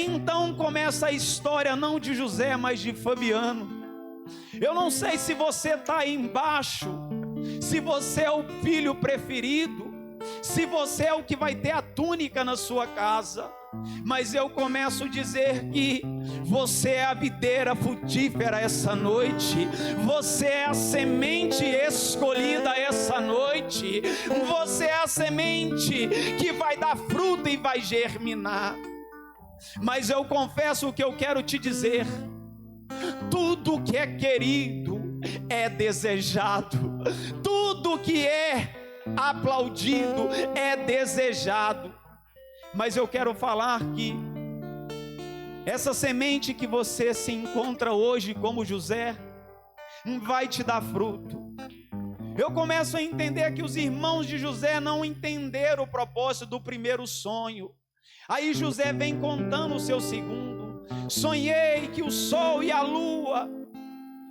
aí então começa a história não de José, mas de Fabiano. Eu não sei se você está aí embaixo, se você é o filho preferido, se você é o que vai ter a túnica na sua casa, mas eu começo a dizer que você é a videira frutífera essa noite, você é a semente escolhida essa noite, você é a semente que vai dar fruto e vai germinar. Mas eu confesso o que eu quero te dizer: tudo que é querido é desejado, tudo que é aplaudido é desejado. Mas eu quero falar que essa semente que você se encontra hoje como José vai te dar fruto. Eu começo a entender que os irmãos de José não entenderam o propósito do primeiro sonho. Aí José vem contando o seu segundo: sonhei que o sol e a lua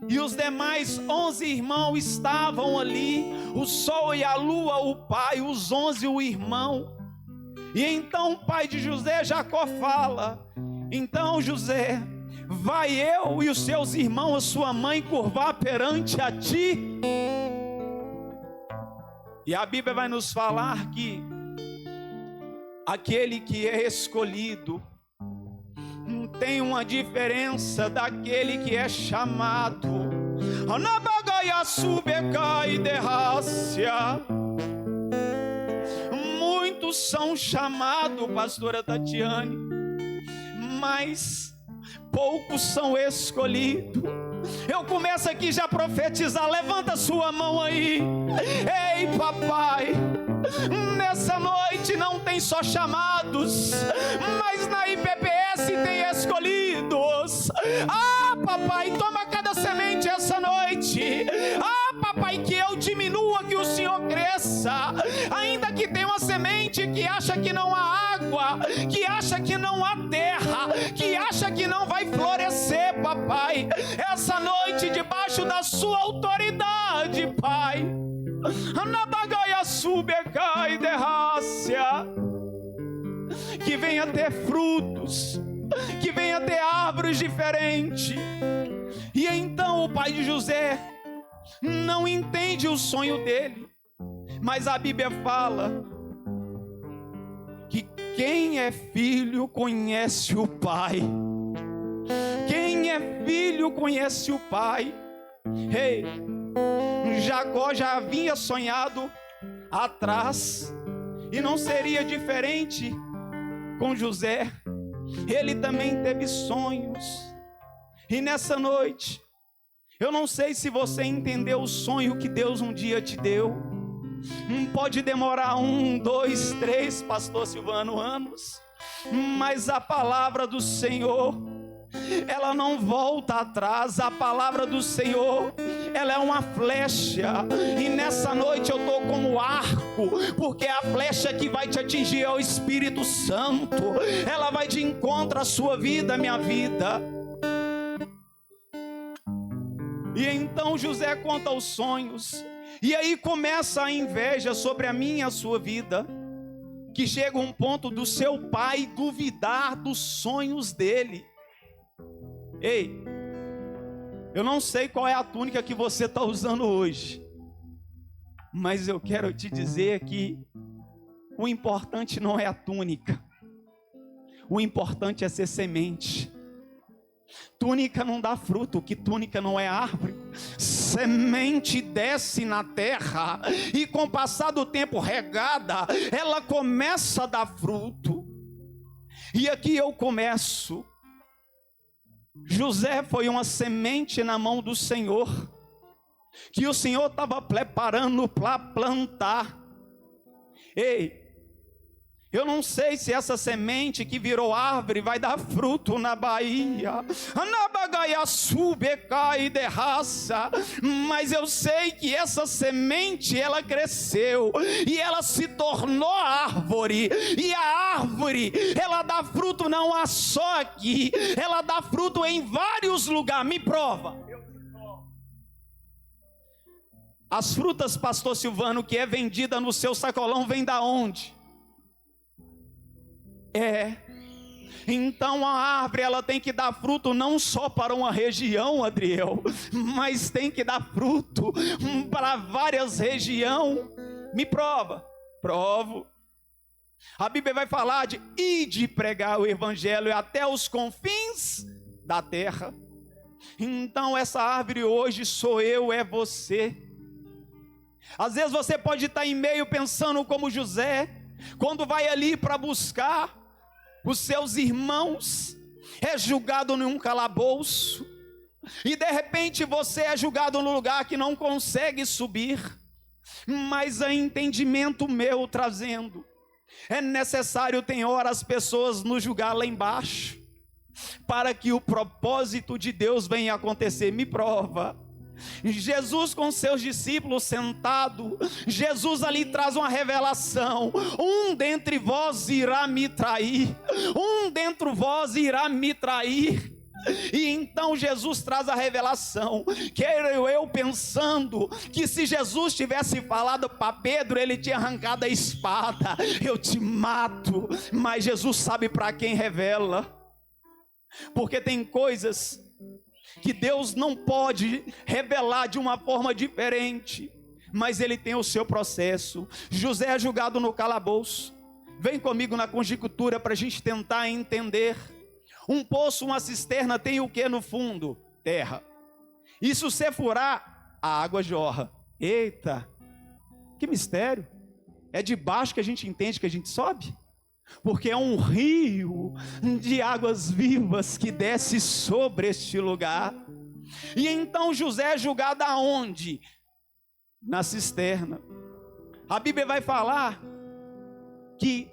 e os demais 11 irmãos estavam ali, o sol e a lua, o pai, os 11 o irmão. E então o pai de José, Jacó, fala: então José, vai eu e os seus irmãos, a sua mãe, curvar perante a ti. E a Bíblia vai nos falar que aquele que é escolhido tem uma diferença daquele que é chamado. Muitos são chamados, pastora Tatiane, mas poucos são escolhidos. Eu começo aqui já a profetizar. Levanta sua mão aí. Ei, papai, nessa noite não tem só chamados, mas na IPPS tem escolhidos. Ah, papai, toma cada semente essa noite. Ah, papai, que eu diminua, que o Senhor cresça. Ainda que tenha uma semente que acha que não há água, que acha que não há terra, que acha que não vai florescer, papai, essa noite debaixo da sua autoridade, pai, que venha ter frutos, que venha ter árvores diferentes. E então o pai de José não entende o sonho dele, mas a Bíblia fala que quem é filho conhece o pai. Quem é filho conhece o pai. Ei, Jacó já havia sonhado atrás, e não seria diferente com José. Ele também teve sonhos. E nessa noite, eu não sei se você entendeu o sonho que Deus um dia te deu. Pode demorar 1, 2, 3, pastor Silvano, anos, mas a palavra do Senhor, ela não volta atrás. A palavra do Senhor, ela é uma flecha, e nessa noite eu estou como arco, porque a flecha que vai te atingir é o Espírito Santo. Ela vai de encontro à sua vida, minha vida. E então José conta os sonhos, e aí começa a inveja sobre a minha e a sua vida, que chega um ponto do seu pai duvidar dos sonhos dele. Ei, eu não sei qual é a túnica que você está usando hoje, mas eu quero te dizer que o importante não é a túnica, o importante é ser semente. Túnica não dá fruto, que túnica não é árvore. Semente desce na terra e com o passar do tempo regada, ela começa a dar fruto. E aqui eu começo. José foi uma semente na mão do Senhor, que o Senhor estava preparando para plantar. Ei, eu não sei se essa semente que virou árvore vai dar fruto na Bahia, mas eu sei que essa semente, ela cresceu e ela se tornou árvore. E a árvore, ela dá fruto não há só aqui, ela dá fruto em vários lugares. Me prova. As frutas, pastor Silvano, que é vendida no seu sacolão, vem da onde? Então a árvore ela tem que dar fruto não só para uma região, Adriel, mas tem que dar fruto para várias regiões. Me prova. Provo. A Bíblia vai falar de ide pregar o evangelho até os confins da terra. Então essa árvore hoje sou eu, é você. Às vezes você pode estar em meio pensando como José, quando vai ali para buscar os seus irmãos, é julgado num calabouço, e de repente você é julgado num lugar que não consegue subir. Mas é entendimento meu trazendo, é necessário, tem hora, as pessoas nos julgar lá embaixo, para que o propósito de Deus venha acontecer. Me prova. Jesus com seus discípulos sentado, Jesus ali traz uma revelação: um dentre vós irá me trair, um dentre vós irá me trair. E então Jesus traz a revelação, que eu pensando que se Jesus tivesse falado para Pedro, ele tinha arrancado a espada, eu te mato. Mas Jesus sabe para quem revela, porque tem coisas que Deus não pode revelar de uma forma diferente, mas ele tem o seu processo. José é julgado no calabouço. Vem comigo na conjectura para a gente tentar entender. Um poço, uma cisterna tem o que no fundo? Terra. E se você furar, a água jorra. Eita, que mistério. É de baixo que a gente entende que a gente sobe? Porque é um rio de águas vivas que desce sobre este lugar. E então José é julgado aonde? Na cisterna. A Bíblia vai falar que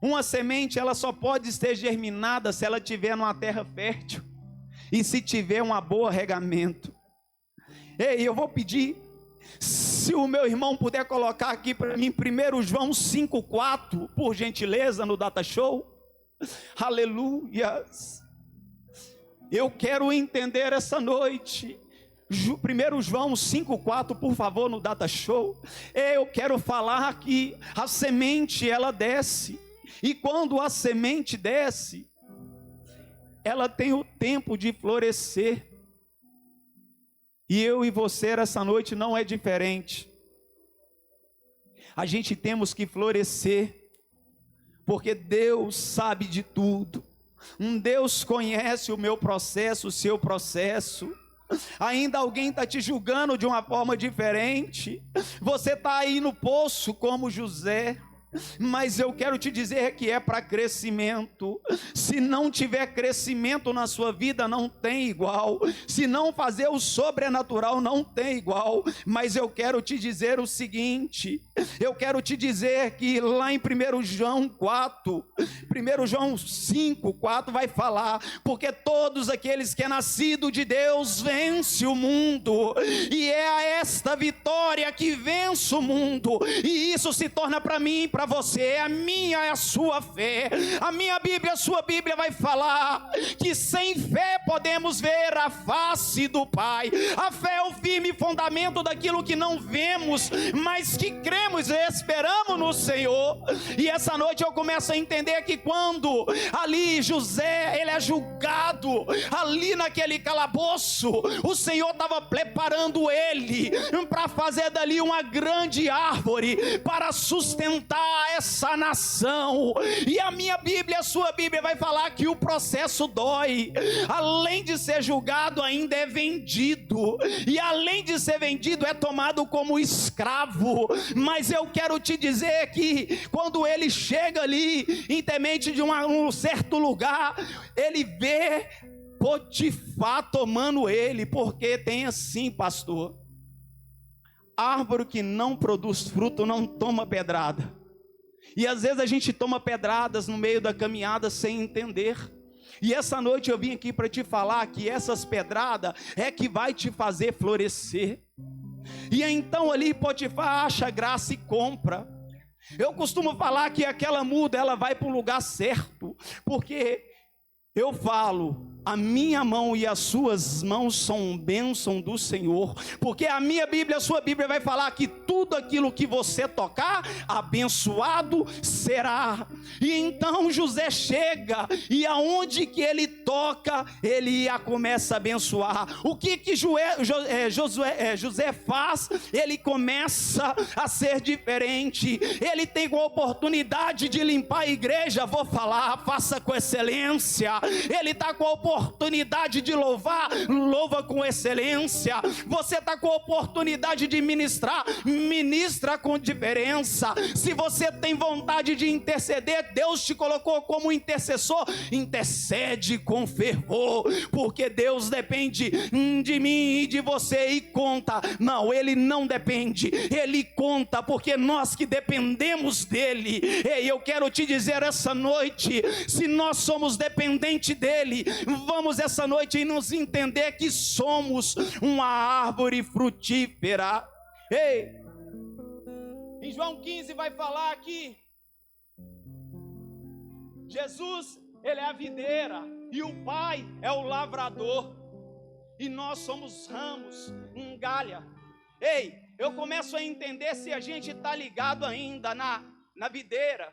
uma semente ela só pode ser germinada se ela tiver numa terra fértil e se tiver um bom regamento. Ei, eu vou pedir, se o meu irmão puder colocar aqui para mim 1 João 5,4, por gentileza, no Data Show. Aleluia. Eu quero entender essa noite. 1 João 5,4, por favor, no Data Show. Eu quero falar que a semente ela desce. E quando a semente desce, ela tem o tempo de florescer. E eu e você essa noite não é diferente. A gente temos que florescer, porque Deus sabe de tudo. Deus conhece o meu processo, o seu processo. Ainda alguém está te julgando de uma forma diferente. Você está aí no poço como José, mas eu quero te dizer que é para crescimento. Se não tiver crescimento na sua vida, não tem igual. Se não fazer o sobrenatural, não tem igual. Mas eu quero te dizer o seguinte, eu quero te dizer que lá em 1 João 4, 1 João 5, 4 vai falar: porque todos aqueles que é nascido de Deus vence o mundo, e é a esta vitória que vence o mundo, e isso se torna para mim, para você, a minha é a sua fé. A minha Bíblia, a sua Bíblia vai falar que sem fé podemos ver a face do Pai. A fé é o firme fundamento daquilo que não vemos, mas que cremos e esperamos no Senhor. E essa noite eu começo a entender que quando ali José, ele é julgado ali naquele calabouço, o Senhor estava preparando ele para fazer dali uma grande árvore para sustentar essa nação. E a minha Bíblia, a sua Bíblia vai falar que o processo dói. Além de ser julgado, ainda é vendido, e além de ser vendido, é tomado como escravo. Mas eu quero te dizer que quando ele chega ali em temente de um certo lugar, ele vê Potifar tomando ele, porque tem assim, pastor, árvore que não produz fruto não toma pedrada. E às vezes a gente toma pedradas no meio da caminhada sem entender. E essa noite eu vim aqui para te falar que essas pedradas é que vai te fazer florescer. E então ali Potifar acha graça e compra. Eu costumo falar que aquela muda ela vai para o lugar certo, porque eu falo, a minha mão e as suas mãos são bênção do Senhor, porque a minha Bíblia, a sua Bíblia vai falar que tudo aquilo que você tocar, abençoado será. E então José chega, e aonde que ele toca, ele começa a abençoar. O que José faz? Ele começa a ser diferente. Ele tem a oportunidade de limpar a igreja, vou falar, faça com excelência. Ele está com a oportunidade de louvar, louva com excelência. Você está com a oportunidade de ministrar, ministra com diferença. Se você tem vontade de interceder, Deus te colocou como intercessor, intercede com fervor, porque Deus depende de mim e de você, e conta. Não, Ele não depende, Ele conta, porque nós que dependemos dEle. Ei, eu quero te dizer essa noite, se nós somos dependentes dEle, vamos essa noite nos entender que somos uma árvore frutífera. Ei, em João 15 vai falar que Jesus, Ele é a videira e o Pai é o lavrador, e nós somos ramos, galha. Ei, eu começo a entender, se a gente está ligado ainda na videira,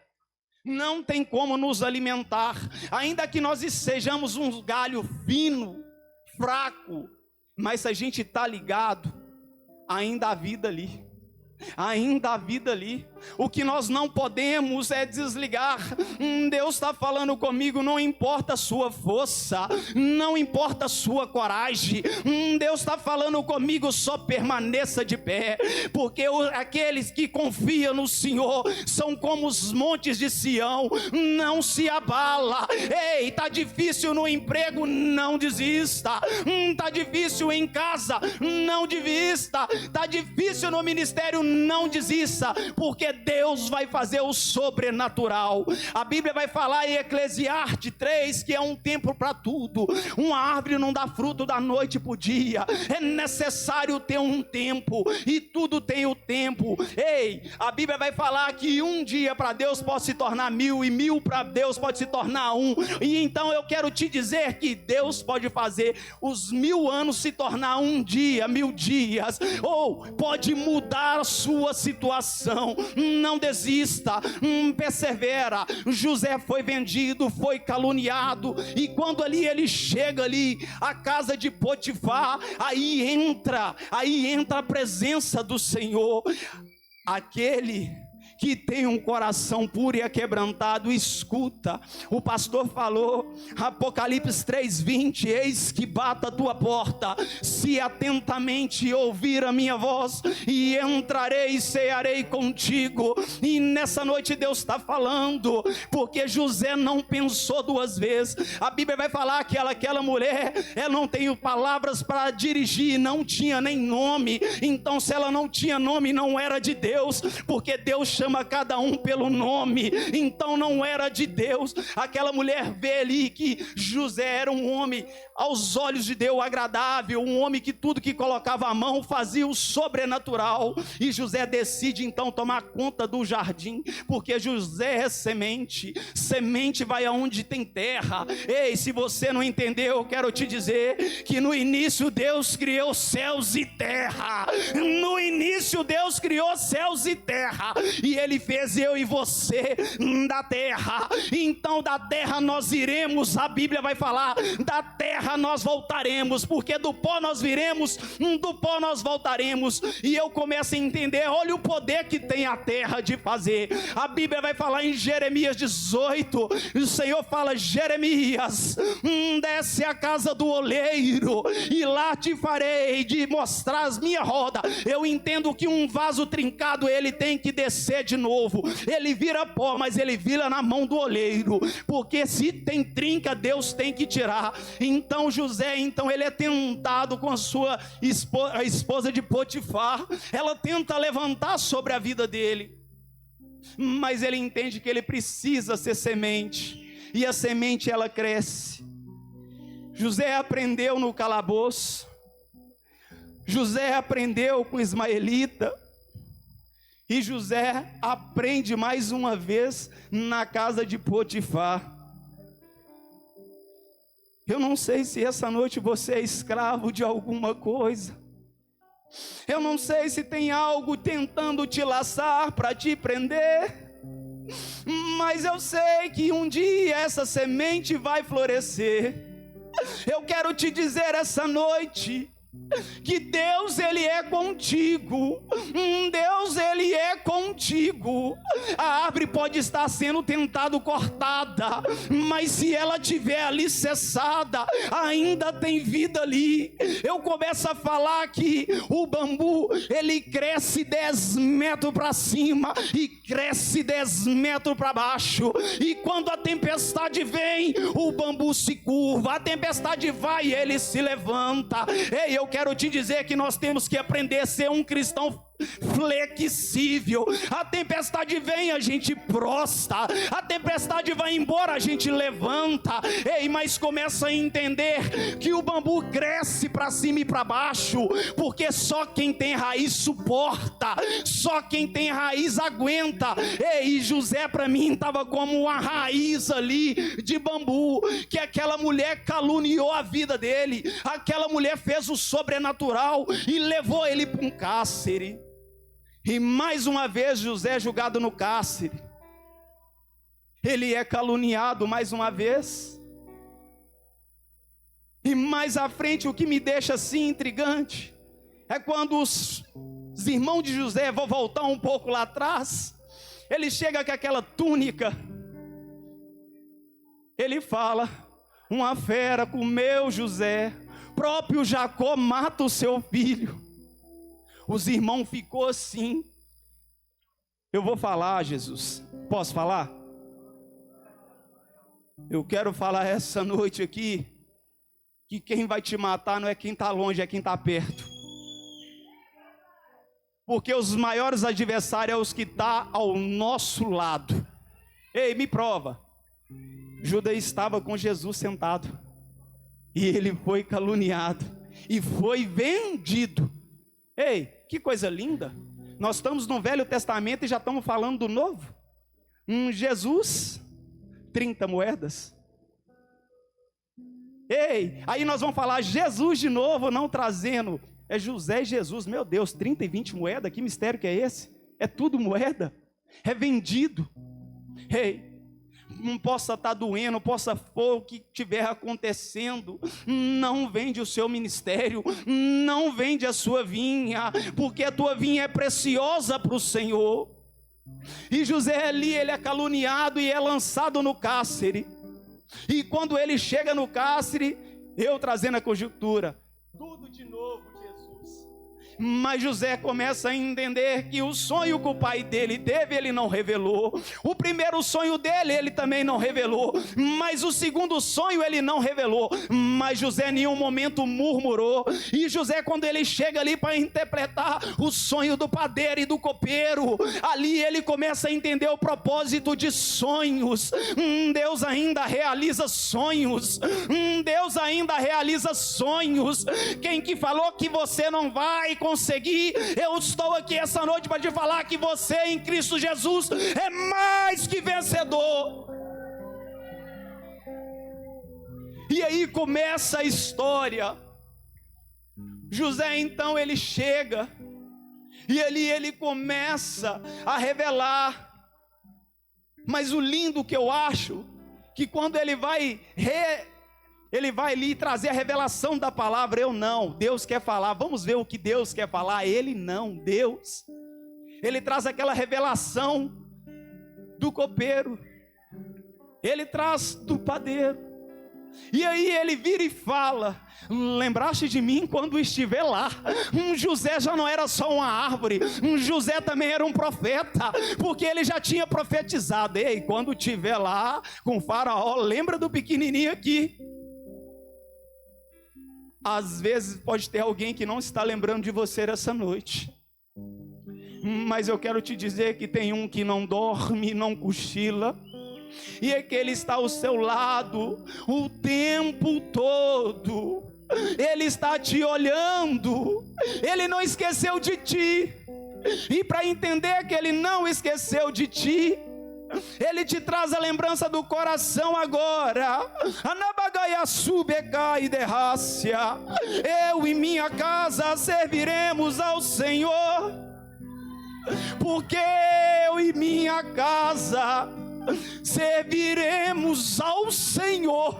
não tem como nos alimentar, ainda que nós sejamos um galho fino, fraco, mas se a gente está ligado, ainda há vida ali. Ainda há vida ali. O que nós não podemos é desligar. Deus está falando comigo, não importa a sua força, não importa a sua coragem, Deus está falando comigo, só permaneça de pé, porque aqueles que confiam no Senhor são como os montes de Sião, não se abala. Ei, está difícil no emprego, não desista. Está difícil em casa, não desista. Está difícil no ministério, não desista, porque Deus vai fazer o sobrenatural. A Bíblia vai falar em Eclesiastes 3 que é um tempo para tudo. Uma árvore não dá fruto da noite para o dia, é necessário ter um tempo, e tudo tem o tempo. Ei, a Bíblia vai falar que um dia para Deus pode se tornar 1000, e 1000 para Deus pode se tornar 1. E então eu quero te dizer que Deus pode fazer os 1000 anos se tornar um dia, 1000 dias, ou pode mudar a sua situação. Não desista, persevera. José foi vendido, foi caluniado, e quando ali ele chega ali à casa de Potifar, aí entra a presença do Senhor. Aquele que tem um coração puro e aquebrantado, escuta. O pastor falou, Apocalipse 3:20, eis que bato a tua porta, se atentamente ouvir a minha voz, e entrarei e cearei contigo. E nessa noite Deus está falando, porque José não pensou duas vezes. A Bíblia vai falar que aquela mulher, ela não tem palavras para dirigir, não tinha nem nome. Então se ela não tinha nome, não era de Deus, porque Deus chama cada um pelo nome. Então não era de Deus. Aquela mulher vê ali que José era um homem aos olhos de Deus agradável, um homem que tudo que colocava a mão fazia o sobrenatural. E José decide então tomar conta do jardim, porque José é semente. Semente vai aonde tem terra. Ei, se você não entendeu, eu quero te dizer que no início Deus criou céus e terra. No início Deus criou céus e terra, e Ele fez eu e você da terra. Então da terra nós iremos, a Bíblia vai falar, da terra nós voltaremos, porque do pó nós viremos, do pó nós voltaremos. E eu começo a entender, olha o poder que tem a terra de fazer. A Bíblia vai falar em Jeremias 18, o Senhor fala, Jeremias, desce à casa do oleiro, e lá te farei de mostrar as minhas rodas. Eu entendo que um vaso trincado, ele tem que descer de novo, ele vira pó, mas ele vira na mão do oleiro, porque se tem trinca, Deus tem que tirar. Então José, ele é tentado com a sua a esposa de Potifar, ela tenta levantar sobre a vida dele, mas ele entende que ele precisa ser semente, e a semente ela cresce. José aprendeu no calabouço, José aprendeu com Ismaelita, e José aprende mais uma vez na casa de Potifar. Eu não sei se essa noite você é escravo de alguma coisa. Eu não sei se tem algo tentando te laçar para te prender. Mas eu sei que um dia essa semente vai florescer. Eu quero te dizer essa noite que Deus, Ele é contigo. Deus, Ele é contigo. A árvore pode estar sendo tentada cortada, mas se ela tiver ali cessada, ainda tem vida ali. Eu começo a falar que o bambu, ele cresce 10 metros para cima e cresce 10 metros para baixo, e quando a tempestade vem, o bambu se curva, a tempestade vai e ele se levanta. Ei, eu quero te dizer que nós temos que aprender a ser um cristão flexível. A tempestade vem, a gente prostra. A tempestade vai embora, a gente levanta. Ei, mas começa a entender que o bambu cresce para cima e para baixo, porque só quem tem raiz suporta, só quem tem raiz aguenta. Ei, José para mim estava como uma raiz ali de bambu, que aquela mulher caluniou a vida dele. Aquela mulher fez o sobrenatural e levou ele para um cárcere. E mais uma vez José é julgado no cárcere. Ele é caluniado mais uma vez. E mais à frente, o que me deixa assim intrigante é quando os irmãos de José, vou voltar um pouco lá atrás, ele chega com aquela túnica. Ele fala: uma fera comeu José, próprio Jacó mata o seu filho. Os irmãos ficou assim. Eu vou falar, Jesus. Posso falar? Eu quero falar essa noite aqui que quem vai te matar não é quem está longe, é quem está perto. Porque os maiores adversários é os que estão ao nosso lado. Ei, me prova. Judas estava com Jesus sentado, e ele foi caluniado e foi vendido. Ei, que coisa linda. Nós estamos no Velho Testamento e já estamos falando do Novo. Jesus, 30 moedas. Ei, aí nós vamos falar Jesus de novo, não trazendo. É José e Jesus, meu Deus, 30 e 20 moedas, que mistério que é esse? É tudo moeda, é vendido. Ei, não possa estar doendo, possa for o que estiver acontecendo, não vende o seu ministério, não vende a sua vinha, porque a tua vinha é preciosa para o Senhor. E José ali, ele é caluniado e é lançado no cárcere. E quando ele chega no cárcere, eu trazendo a conjuntura, tudo de novo, Jesus. Mas José começa a entender que o sonho que o pai dele teve, ele não revelou. O primeiro sonho dele, ele também não revelou. Mas o segundo sonho, ele não revelou. Mas José em nenhum momento murmurou. E José, quando ele chega ali para interpretar o sonho do padeiro e do copeiro, ali ele começa a entender o propósito de sonhos. Deus ainda realiza sonhos. Deus ainda realiza sonhos. Quem que falou que você não vai conseguir? Eu estou aqui essa noite para te falar que você em Cristo Jesus é mais que vencedor. E aí começa a história. José então ele chega e ele começa a revelar. Mas o lindo que eu acho, que quando ele vai ali trazer a revelação da palavra, eu não, Deus quer falar, vamos ver o que Deus quer falar, ele não, Deus, ele traz aquela revelação do copeiro, ele traz do padeiro, e aí ele vira e fala: lembraste de mim quando estiver lá. José já não era só uma árvore, José também era um profeta, porque ele já tinha profetizado: ei, quando estiver lá com Faraó, lembra do pequenininho aqui. Às vezes pode ter alguém que não está lembrando de você essa noite, mas eu quero te dizer que tem um que não dorme, não cochila, e é que ele está ao seu lado o tempo todo. Ele está te olhando, ele não esqueceu de ti. E para entender que ele não esqueceu de ti, Ele te traz a lembrança do coração agora. Anabagaiaçubeca e derrácia. Eu e minha casa serviremos ao Senhor, porque eu e minha casa serviremos ao Senhor.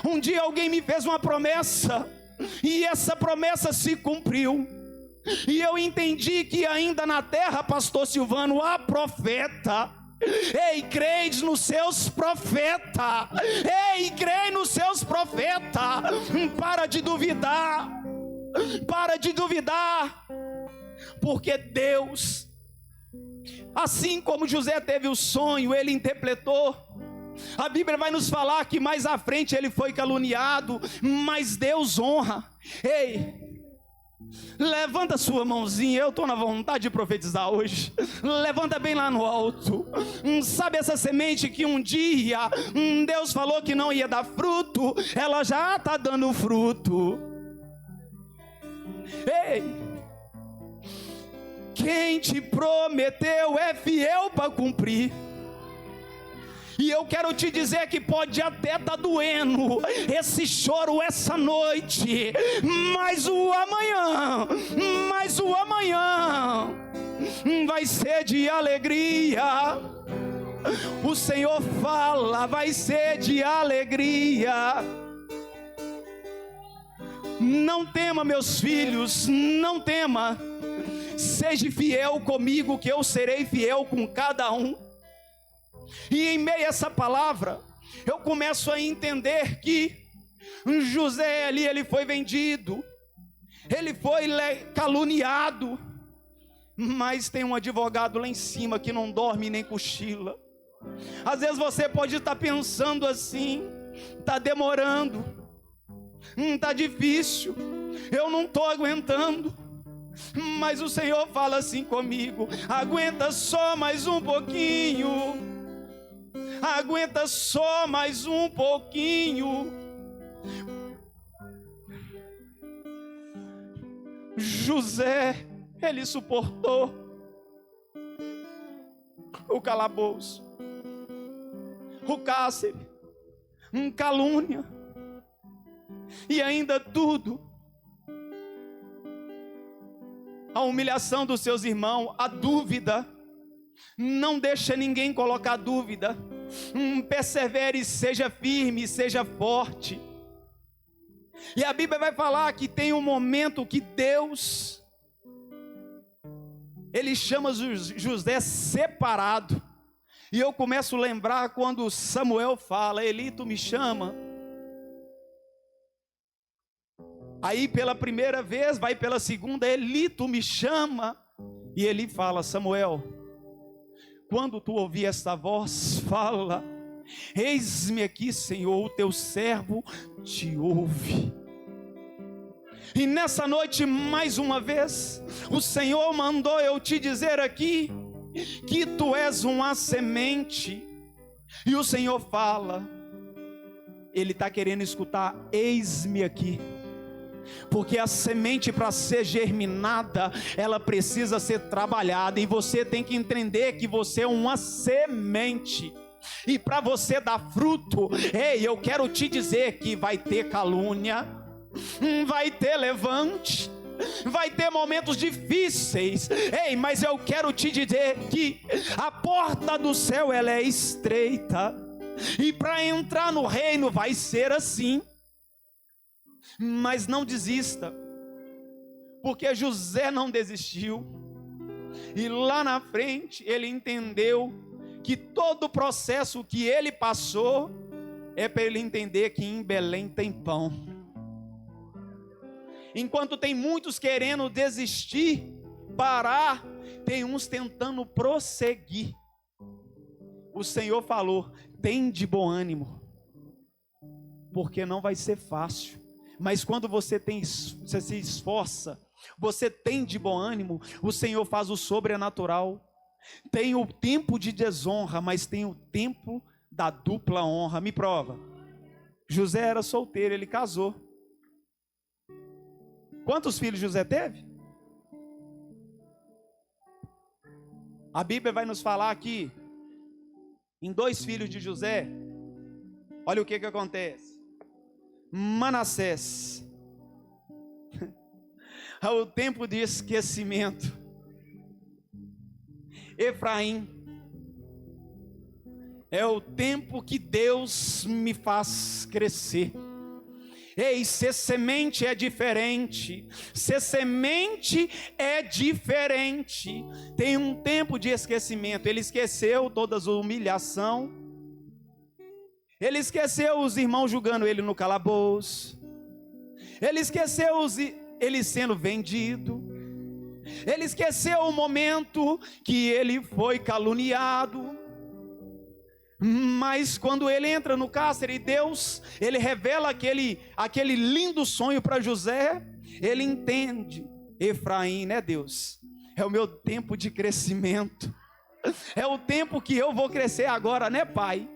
Um dia alguém me fez uma promessa, e essa promessa se cumpriu. E eu entendi que ainda na terra, pastor Silvano, há profeta. Ei, creis nos seus profetas. Ei, crei nos seus profetas. Para de duvidar. Para de duvidar. Porque Deus, assim como José teve o sonho, ele interpretou. A Bíblia vai nos falar que mais à frente ele foi caluniado, mas Deus honra. Ei, levanta sua mãozinha, eu estou na vontade de profetizar hoje. Levanta bem lá no alto. Sabe essa semente que um dia Deus falou que não ia dar fruto? Ela já está dando fruto. Ei, quem te prometeu é fiel para cumprir. E eu quero te dizer que pode até estar doendo esse choro essa noite, mas o amanhã vai ser de alegria. O Senhor fala, vai ser de alegria. Não tema, meus filhos, não tema. Seja fiel comigo, que eu serei fiel com cada um. E em meio a essa palavra, eu começo a entender que José ali, ele foi vendido, ele foi caluniado, mas tem um advogado lá em cima que não dorme nem cochila. Às vezes você pode estar pensando assim: está demorando, está difícil, eu não estou aguentando. Mas o Senhor fala assim comigo: aguenta só mais um pouquinho. Aguenta só mais um pouquinho. José, ele suportou o calabouço, o cárcere, calúnia, e ainda tudo, a humilhação dos seus irmãos, a dúvida. Não deixa ninguém colocar dúvida. Persevere, seja firme, seja forte. E a Bíblia vai falar que tem um momento que Deus, ele chama José separado. E eu começo a lembrar quando Samuel fala: Eli, tu me chama. Aí pela primeira vez, vai pela segunda: Eli, tu me chama. E Eli fala: Samuel, quando tu ouvir esta voz, fala: eis-me aqui, Senhor, o teu servo te ouve. E nessa noite, mais uma vez, o Senhor mandou eu te dizer aqui, que tu és uma semente. E o Senhor fala, Ele está querendo escutar: eis-me aqui. Porque a semente, para ser germinada, ela precisa ser trabalhada. E você tem que entender que você é uma semente. E para você dar fruto, ei, eu quero te dizer que vai ter calúnia, vai ter levante, vai ter momentos difíceis. Ei, mas eu quero te dizer que a porta do céu, ela é estreita. E para entrar no reino vai ser assim. Mas não desista, porque José não desistiu. E lá na frente ele entendeu que todo o processo que ele passou é para ele entender que em Belém tem pão. Enquanto tem muitos querendo desistir, parar, tem uns tentando prosseguir. O Senhor falou: tem de bom ânimo, porque não vai ser fácil. Mas quando você se esforça, você tem de bom ânimo, o Senhor faz o sobrenatural. Tem o tempo de desonra, mas tem o tempo da dupla honra. Me prova. José era solteiro, ele casou. Quantos filhos José teve? A Bíblia vai nos falar aqui em 2 filhos de José, olha o que acontece. Manassés, ao tempo de esquecimento. Efraim, é o tempo que Deus me faz crescer. Ei, ser semente é diferente. Ser semente é diferente. Tem um tempo de esquecimento. Ele esqueceu toda a humilhação. Ele esqueceu os irmãos julgando ele no calabouço. Ele esqueceu ele sendo vendido. Ele esqueceu o momento que ele foi caluniado. Mas quando ele entra no cárcere, Deus, ele revela aquele lindo sonho para José. Ele entende. Efraim, né, Deus? É o meu tempo de crescimento. É o tempo que eu vou crescer agora, né, Pai?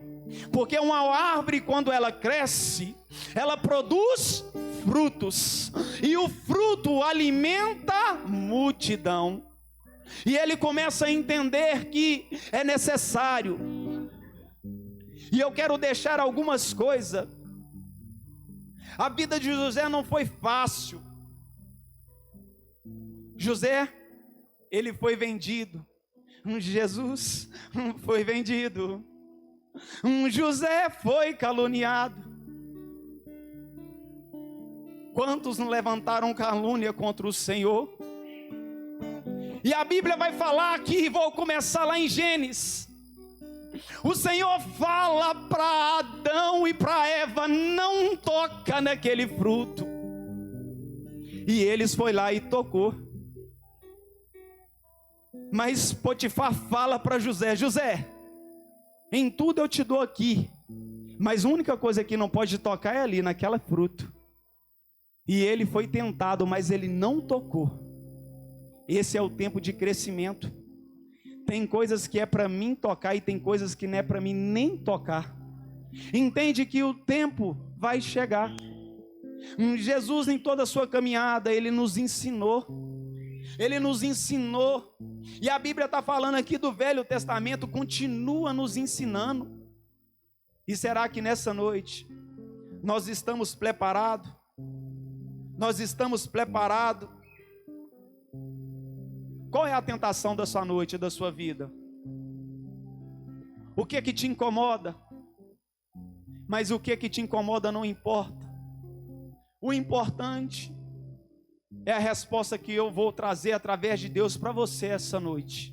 Porque uma árvore, quando ela cresce, ela produz frutos. E o fruto alimenta multidão. E ele começa a entender que é necessário. E eu quero deixar algumas coisas. A vida de José não foi fácil. José, ele foi vendido. Jesus foi vendido. José foi caluniado. Quantos não levantaram calúnia contra o Senhor? E a Bíblia vai falar aqui, vou começar lá em Gênesis. O Senhor fala para Adão e para Eva: não toca naquele fruto. E eles foi lá e tocou. Mas Potifar fala para José: José, em tudo eu te dou aqui, mas a única coisa que não pode tocar é ali, naquela fruto. E ele foi tentado, mas ele não tocou. Esse é o tempo de crescimento. Tem coisas que é para mim tocar e tem coisas que não é para mim nem tocar. Entende que o tempo vai chegar. Jesus, em toda a sua caminhada, ele nos ensinou. Ele nos ensinou. E a Bíblia está falando aqui do Velho Testamento, continua nos ensinando. E será que nessa noite nós estamos preparados? Nós estamos preparados? Qual é a tentação da sua noite, da sua vida? O que te incomoda? Mas o que te incomoda não importa. O importante é a resposta que eu vou trazer através de Deus para você essa noite.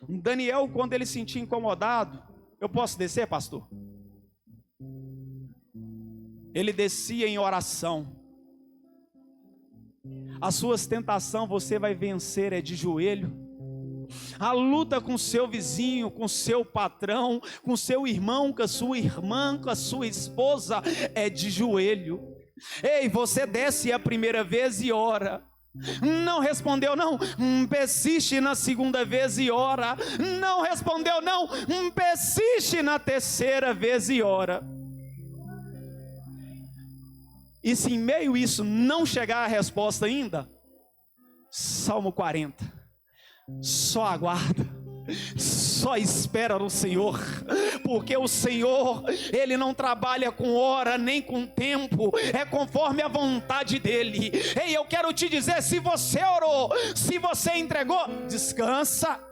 Daniel, quando ele se sentia incomodado, eu posso descer, pastor? Ele descia em oração. As suas tentações você vai vencer é de joelho. A luta com seu vizinho, com seu patrão, com seu irmão, com a sua irmã, com a sua esposa, é de joelho. Ei, você desce a primeira vez e ora. Não respondeu não, persiste na segunda vez e ora. Não respondeu não, persiste na terceira vez e ora. E se em meio a isso não chegar a resposta ainda, Salmo 40, só aguarda, só espera no Senhor, porque o Senhor, Ele não trabalha com hora nem com tempo, é conforme a vontade dEle. Ei, eu quero te dizer, se você orou, se você entregou, descansa.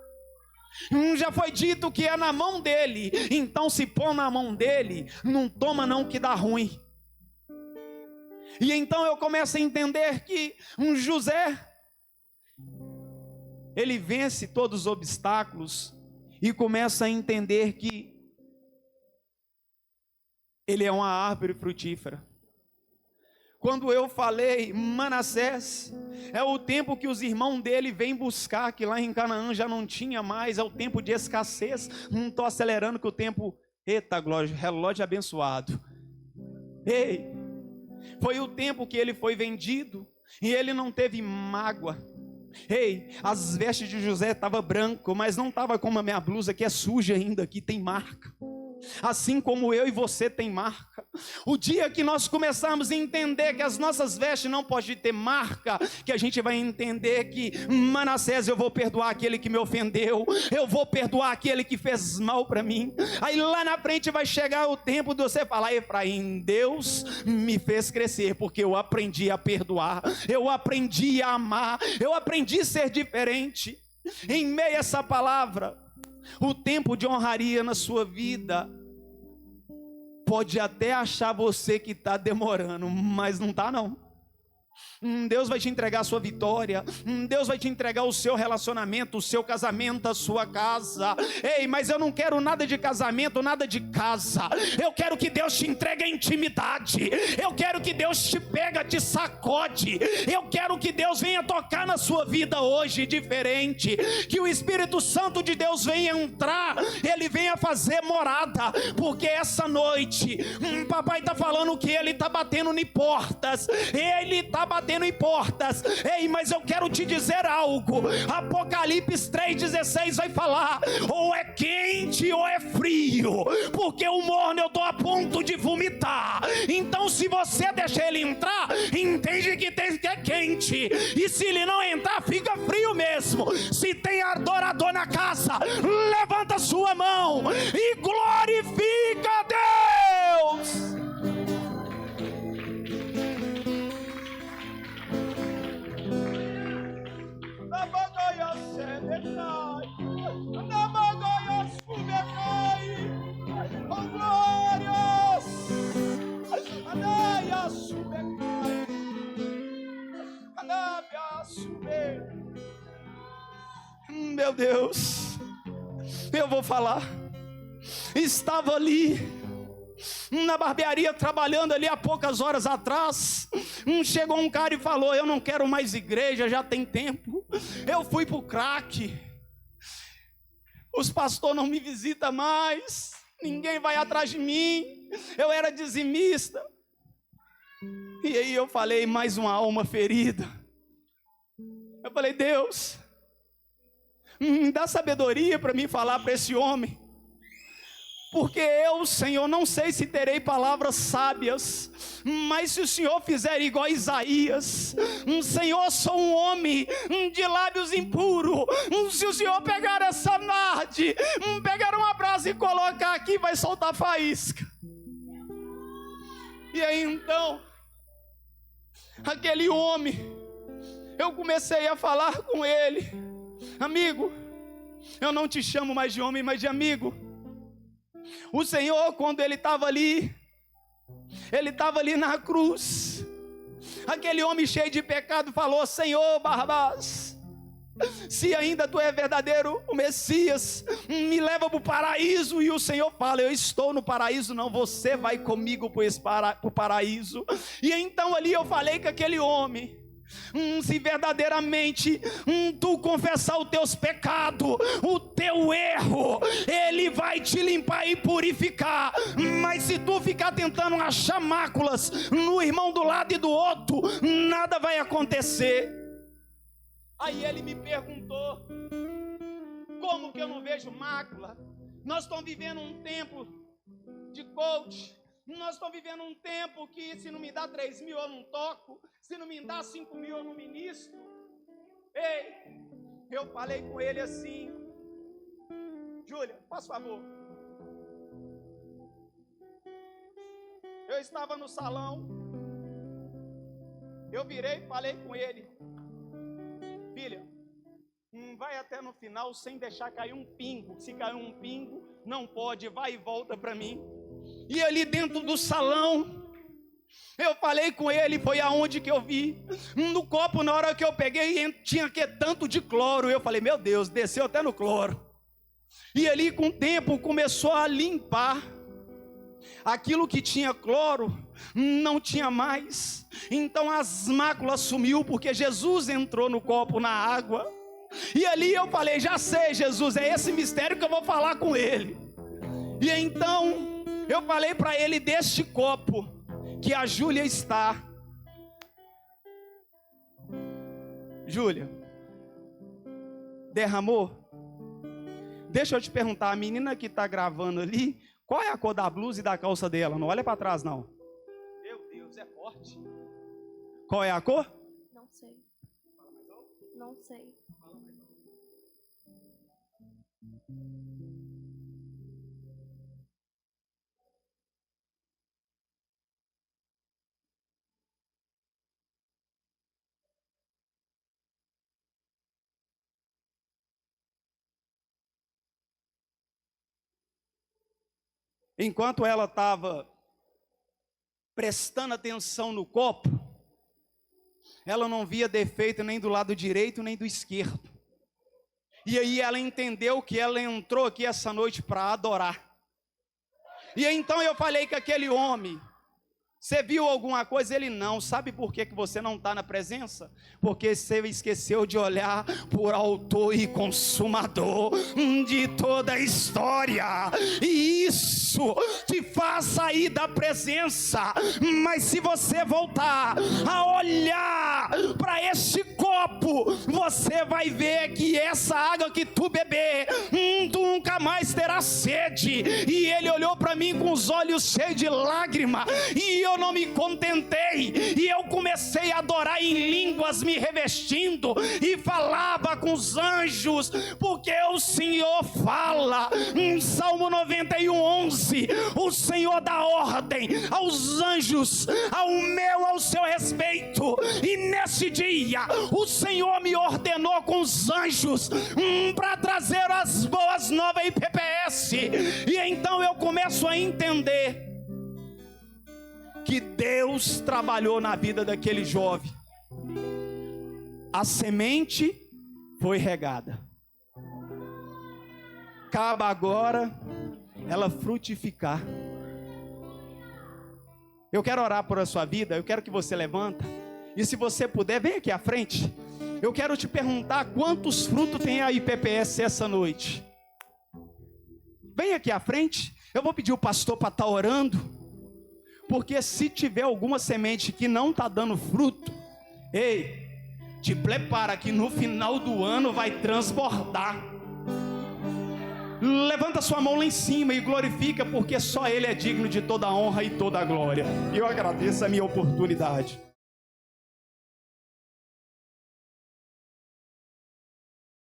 Já foi dito que é na mão dEle, então se pôr na mão dEle, não toma não que dá ruim. E então eu começo a entender que José, ele vence todos os obstáculos e começa a entender que ele é uma árvore frutífera. Quando eu falei Manassés, é o tempo que os irmãos dele vêm buscar, que lá em Canaã já não tinha mais, é o tempo de escassez. Não estou acelerando que o tempo, eita glória, relógio abençoado. Ei, foi o tempo que ele foi vendido e ele não teve mágoa. Ei, as vestes de José estavam branco, mas não estava como a minha blusa que é suja ainda, que tem marca. assim como eu e você tem marca. O dia que nós começarmos a entender que as nossas vestes não podem ter marca, que a gente vai entender que, Manassés, eu vou perdoar aquele que me ofendeu, eu vou perdoar aquele que fez mal para mim. Aí lá na frente vai chegar o tempo de você falar: Efraim, Deus me fez crescer, porque eu aprendi a perdoar, eu aprendi a amar, eu aprendi a ser diferente. Em meio a essa palavra, o tempo de honraria na sua vida pode até achar você que está demorando, mas não está não. Deus vai te entregar a sua vitória, Deus vai te entregar o seu relacionamento, o seu casamento, a sua casa. Ei, mas eu não quero nada de casamento, nada de casa. Eu quero que Deus te entregue a intimidade. Eu quero que Deus te pega, te sacode. Eu quero que Deus venha tocar na sua vida hoje diferente. Que o Espírito Santo de Deus venha entrar, Ele venha fazer morada. Porque essa noite, papai está falando que Ele está batendo em portas. Ele está batendo em portas. Ei, mas eu quero te dizer algo. Apocalipse 3,16 vai falar: ou é quente ou é frio, porque o morno eu estou a ponto de vomitar. Então se você deixar ele entrar, entende que é quente, e se ele não entrar, fica frio mesmo. Se tem adorador na casa, levanta sua mão e glorifica a Deus. Meu Deus, eu vou falar. Estava ali na barbearia trabalhando ali há poucas horas atrás. Chegou um cara e falou: eu não quero mais igreja, já tem tempo. Eu fui pro crack. Os pastores não me visitam mais, ninguém vai atrás de mim. Eu era dizimista. E aí eu falei: mais uma alma ferida. Eu falei: Deus, me dá sabedoria para mim falar para esse homem, porque eu, Senhor, não sei se terei palavras sábias, mas se o Senhor fizer igual a Isaías, Senhor, sou um homem de lábios impuros. Se o Senhor pegar essa narde, pegar uma brasa e colocar aqui, vai soltar faísca. E aí então, aquele homem, eu comecei a falar com ele: amigo, eu não te chamo mais de homem, mas de amigo. O Senhor, quando Ele estava ali na cruz, aquele homem cheio de pecado falou: Senhor Barrabás, se ainda Tu é verdadeiro, o Messias, me leva para o paraíso. E o Senhor fala: eu estou no paraíso, não, você vai comigo para o paraíso. E então ali eu falei com aquele homem: se verdadeiramente tu confessar os teus pecados, o teu erro, Ele vai te limpar e purificar. Mas se tu ficar tentando achar máculas no irmão do lado e do outro, nada vai acontecer. Aí ele me perguntou: como que eu não vejo mácula? Nós estamos vivendo um tempo de coach. Nós estamos vivendo um tempo que se não me dá 3 mil eu não toco, se não me dá 5 mil eu não ministro. Ei, eu falei com ele assim: Júlia, faz favor. Eu estava no salão, eu virei e falei com ele: filha, vai até no final sem deixar cair um pingo. Se cair um pingo, não pode, vai e volta para mim. E ali dentro do salão, eu falei com ele, foi aonde que eu vi. No copo, na hora que eu peguei, tinha que tanto de cloro. Eu falei: meu Deus, desceu até no cloro. E ali com o tempo começou a limpar. Aquilo que tinha cloro, não tinha mais. Então as máculas sumiu, porque Jesus entrou no copo, na água. E ali eu falei: já sei, Jesus, é esse mistério que eu vou falar com ele. E então eu falei para ele deste copo que a Júlia está. Júlia, derramou? Deixa eu te perguntar, a menina que está gravando ali, Qual é a cor da blusa e da calça dela? Não olha para trás, não. Meu Deus, é forte. Qual é a cor? Não sei. Não sei. Enquanto ela estava prestando atenção no copo, ela não via defeito nem do lado direito nem do esquerdo. E aí ela entendeu que ela entrou aqui essa noite para adorar. E então eu falei com aquele homem: você viu alguma coisa? Ele: não. Sabe por que você não está na presença? Porque você esqueceu de olhar por autor e consumador de toda a história. E isso te faz sair da presença. Mas se você voltar a olhar para este copo, você vai ver que essa água que tu beber, tu nunca mais terá sede. E ele olhou para mim com os olhos cheios de lágrima, e eu não me contentei, e eu comecei a adorar em línguas, me revestindo, e falava com os anjos, porque o Senhor fala. Em Salmo 91:11, o Senhor dá ordem aos anjos ao seu respeito, e nesse dia o Senhor me ordenou com os anjos para trazer as boas novas IPPS. E então eu começo a entender que Deus trabalhou na vida daquele jovem. A semente foi regada. Cabe agora ela frutificar. Eu quero orar por a sua vida. Eu quero que você levanta, e se você puder, vem aqui à frente. Eu quero te perguntar quantos frutos tem a IPPS essa noite. Vem aqui à frente. Eu vou pedir o pastor para estar orando, porque se tiver alguma semente que não está dando fruto, ei, te prepara que no final do ano vai transbordar. Levanta sua mão lá em cima e glorifica, porque só Ele é digno de toda a honra e toda a glória. E eu agradeço a minha oportunidade.